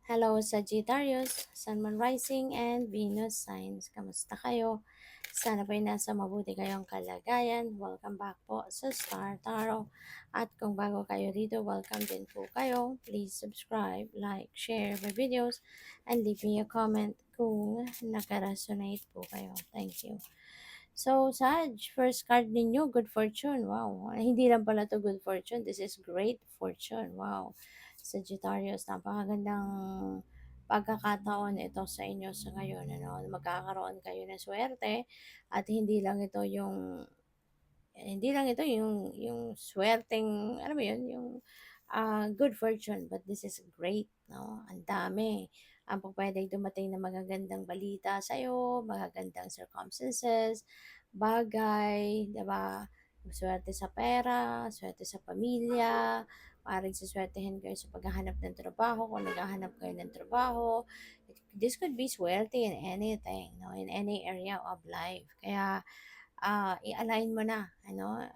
Hello Sagittarius, Sun, Moon Rising, and Venus signs. Kamusta kayo? Sana po'y nasa mabuti kayong kalagayan. Welcome back po sa Star Tarot. At kung bago kayo dito, welcome din po kayo. Please subscribe, like, share my videos, and leave me a comment kung nakaresonate po kayo. Thank you. So, Sag, first card ninyo, good fortune. Wow. Hindi lang pala to good fortune. This is great fortune. Wow. Sagittarius, napakagandang pagkakataon ito sa inyo sa ngayon. Ano? Magkakaroon kayo ng swerte at hindi lang ito yung swerteng, alam mo yun, yung good fortune, but this is great, no? Ang dami. Ang pwedeng dumating na magagandang balita sa'yo, magagandang circumstances, bagay, di ba? Swerte sa pera, swerte sa pamilya, maaaring siswertehin kayo sa paghahanap ng trabaho, kung naghahanap kayo ng trabaho. This could be swerte in anything, no? In any area of life. Kaya, i-align mo na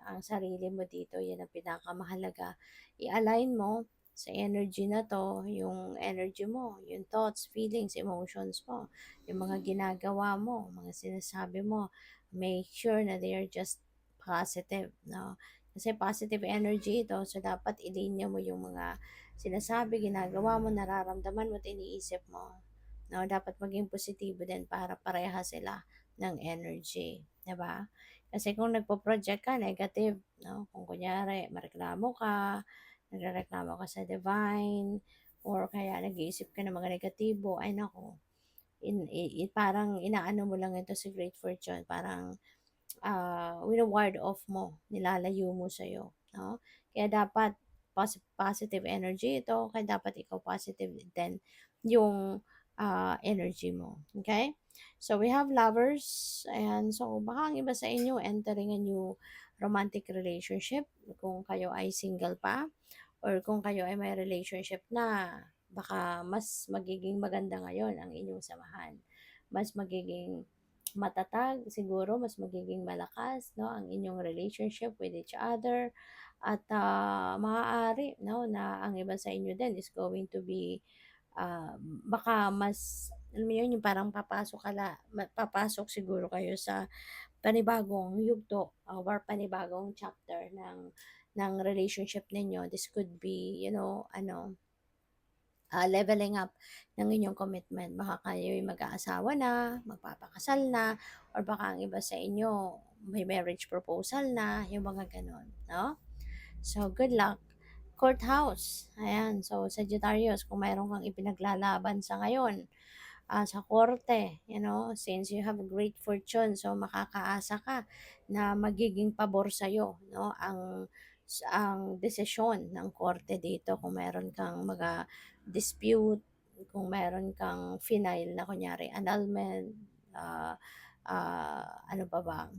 ang sarili mo dito. Yan ang pinakamahalaga. I-align mo sa energy na to, yung energy mo, yung thoughts, feelings, emotions mo, yung mga ginagawa mo, mga sinasabi mo. Make sure na they are just positive, no? Kasi positive energy ito, so dapat ilinya mo yung mga sinasabi, ginagawa mo, nararamdaman mo at iniisip mo. No, dapat maging positibo din para pareha sila ng energy, 'di ba? Kasi kung nagpo-project ka negative, no? Kung kunyari mareklamo ka, nagrereklamo ka sa divine, or kaya nag-iisip ka ng mga negatibo, ay nako, parang inaano mo lang ito si Great Fortune, parang wino-ward off mo, nilalayo mo sa'yo, no? Kaya dapat positive energy ito, kaya dapat ikaw positive din yung energy mo. Okay? So, we have lovers, and so, baka ang iba sa inyo entering a new romantic relationship, kung kayo ay single pa, or kung kayo ay may relationship na, baka mas magiging maganda ngayon ang inyong samahan. Mas magiging matatag, siguro mas magiging malakas, no, ang inyong relationship with each other. At maaari, no, na ang iba sa inyo din is going to be baka mas, alam mo yun, yung parang papasok siguro kayo sa panibagong yugto, or panibagong chapter ng relationship ninyo. This could be, leveling up ng inyong commitment. Baka kayo'y mag-aasawa na, magpapakasal na, or baka ang iba sa inyo may marriage proposal na, yung mga ganon, no? So, good luck. Courthouse. Ayan. So, Sagittarius, kung mayroon kang ipinaglalaban sa ngayon, sa korte, since you have a great fortune, so makakaasa ka na magiging pabor sa'yo, no, ang desisyon ng korte dito kung meron kang mga dispute, kung meron kang final na kunyari annulment, ano pa ba,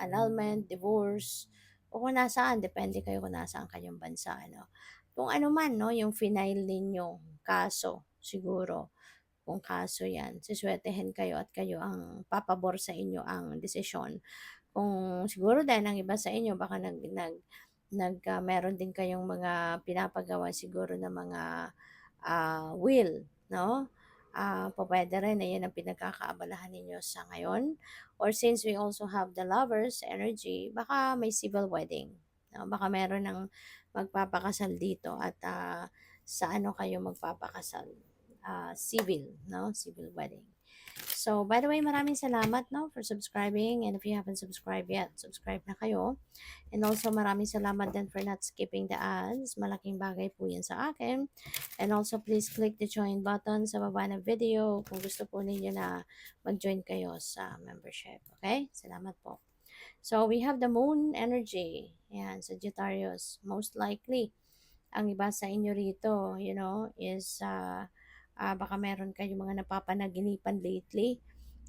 annulment, divorce, o kung nasaan, depende kayo kung nasaan kayong bansa, ano. Kung ano man, no, yung final ninyong kaso, siguro, kung kaso yan, siswertehin kayo at kayo ang papabor sa inyo ang desisyon. Kung siguro din ang iba sa inyo baka meron din kayong mga pinapagawa siguro na mga will, no? Pupuwede rin na 'yan ang pinagkakaabalahan ninyo sa ngayon. Or since we also have the lovers energy, baka may civil wedding, no? Baka meron ng magpapakasal dito at sa ano kayo magpapakasal? Civil, no? Civil wedding. So, by the way, maraming salamat, no, for subscribing. And if you haven't subscribed yet, subscribe na kayo. And also, maraming salamat din for not skipping the ads. Malaking bagay po yan sa akin. And also, please click the join button sa baba ng video kung gusto po ninyo na mag-join kayo sa membership. Okay? Salamat po. So, we have the moon energy. Yan, Sagittarius. Most likely, ang iba sa inyo rito, is baka meron kayong mga napapanaginipan lately.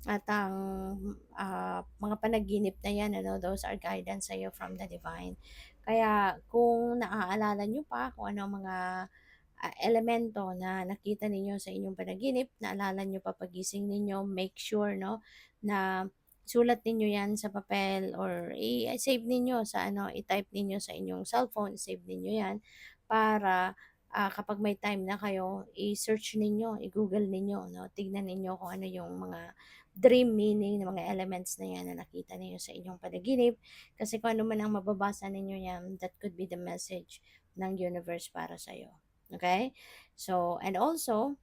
At ang mga panaginip na yan, those are guidance sa'yo from the divine. Kaya kung naaalala nyo pa kung ano ang mga elemento na nakita ninyo sa inyong panaginip, naalala nyo pa pagising ninyo, make sure, no, na sulat ninyo yan sa papel or i-save ninyo sa i-type ninyo sa inyong cellphone, save ninyo yan para kapag may time na kayo, i-search ninyo, i-Google ninyo, no? Tignan ninyo kung ano yung mga dream meaning ng mga elements na yan na nakita ninyo sa inyong panaginip. Kasi kung ano man ang mababasa ninyo yan, that could be the message ng universe para sa'yo. Okay? So, and also,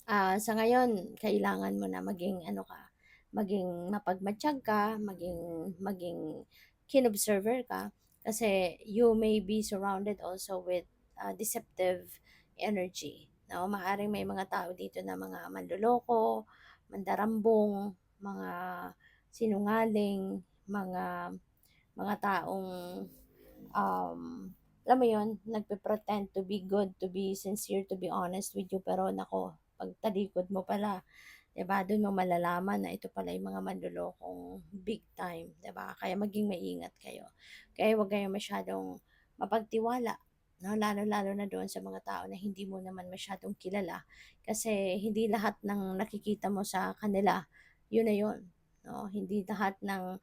sa ngayon, kailangan mo na maging ano ka, maging mapagmatyag ka, maging keen observer ka kasi you may be surrounded also with deceptive energy. No, maaring may mga tao dito na mga manloloko, mandarambong, mga sinungaling, mga taong alam mo yun, nagpe-pretend to be good, to be sincere, to be honest with you, pero nako, pag talikod mo pala, 'di ba, doon mo malalaman na ito pala yung mga manlolokong big time, 'di ba? Kaya maging maingat kayo. Kaya huwag kayong masyadong mapagtiwala, no? Lalo-lalo na doon sa mga tao na hindi mo naman masyadong kilala. Kasi hindi lahat ng nakikita mo sa kanila, yun na yun. No? Hindi lahat ng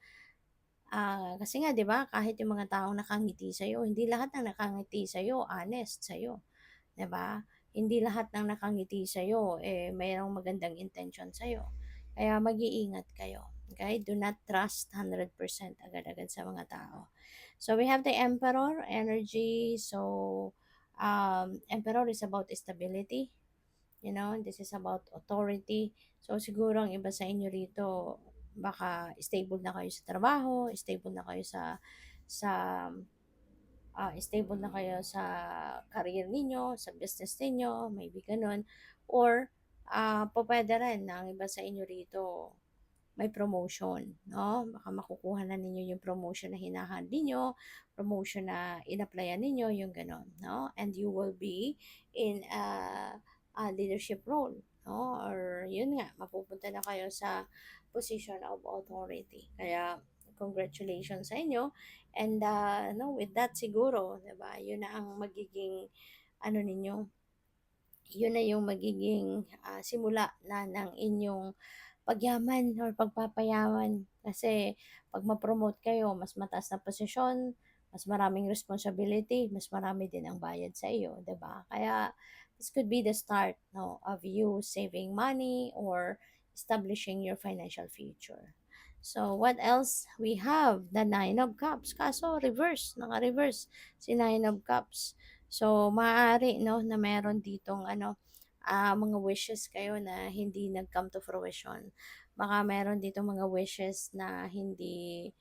kasi nga 'di ba, kahit yung mga taong nakangiti sa'yo, hindi lahat ng nakangiti sa'yo honest sa'yo, 'di ba? Hindi lahat ng nakangiti sa'yo, mayroong magandang intention sa'yo. Kaya mag-iingat kayo, okay? Do not trust 100% agad-agad sa mga tao. So we have the Emperor energy. So Emperor is about stability, this is about authority. So siguro ang iba sa inyo rito, baka stable na kayo sa trabaho, stable na kayo sa stable na kayo sa career ninyo, sa business ninyo, maybe ganun. Or pwede rin na ang iba sa inyo rito may promotion, no? Baka makukuha na ninyo yung promotion na hinahan ninyo, promotion na in-applyan ninyo, yung gano'n, no? And you will be in a leadership role, no? Or yun nga, mapupunta na kayo sa position of authority. Kaya, congratulations sa inyo. And no, with that siguro, 'di ba? Yun na ang magiging ano ninyo, yun na yung magiging simula na ng inyong pagyaman or pagpapayaman. Kasi pag ma-promote kayo, mas mataas na posisyon, mas maraming responsibility, mas marami din ang bayad sa iyo, 'di ba? Kaya this could be the start, no, of you saving money or establishing your financial future. So, what else? We have the Nine of Cups. Kaso, reverse. Naka-reverse si Nine of Cups. So, maaari, no, na meron ditong mga wishes kayo na hindi nag-come to fruition. Baka meron dito mga wishes na hindi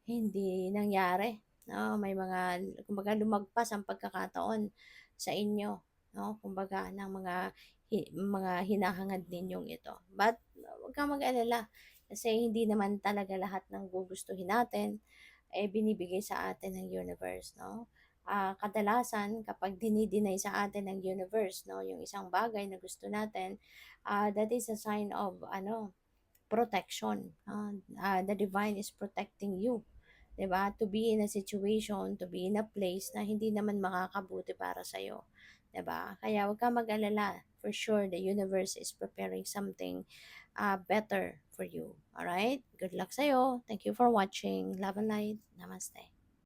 hindi nangyari, no? May mga kumbaga lumagpas ang pagkakataon sa inyo, no? Kumbaga ng mga hinahangad ninyong ito. But huwag kang mag-alala kasi hindi naman talaga lahat ng gugustuhin natin binibigay sa atin ng universe, no? Kadalasan kapag dinideny sa atin ng universe, no, yung isang bagay na gusto natin, that is a sign of protection. The divine is protecting you, 'di ba? To be in a situation, to be in a place na hindi naman makakabuti para sa iyo, 'di ba? Kaya huwag kang mag-alala. For sure, the universe is preparing something better for you. All right? Good luck sa iyo. Thank you for watching. Love and light. Namaste.